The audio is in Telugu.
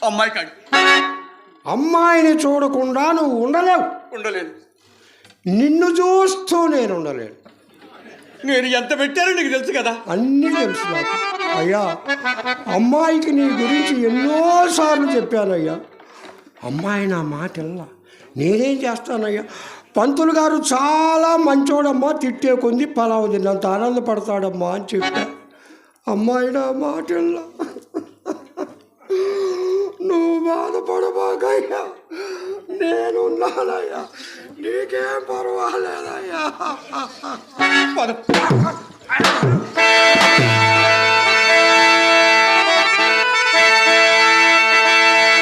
అమ్మాయి కాడి అమ్మాయిని చూడకుండా నువ్వు ఉండలేవు. ఉండలేను. నిన్ను చూస్తూ నేను ఉండలేను. నేను ఎంత పెట్టానో నీకు తెలుసు కదా. అన్నీ తెలుసు నాకు. అయ్యా, అమ్మాయికి నీ గురించి ఎన్నోసార్లు చెప్పానయ్యా. అమ్మాయి నా మాట ఎలా నేనేం చేస్తానయ్యా? పంతులు గారు చాలా మంచోడమ్మా, తిట్టే కొంది పలావు తిన్నంత ఆనందపడతాడమ్మా అని చెప్పా. అమ్మాయి నా మాట ఎలా. నువ్వు బాధపడబాకయ్యా, నేనున్నానయ్యా, నీకేం పర్వాలేదయ్యా.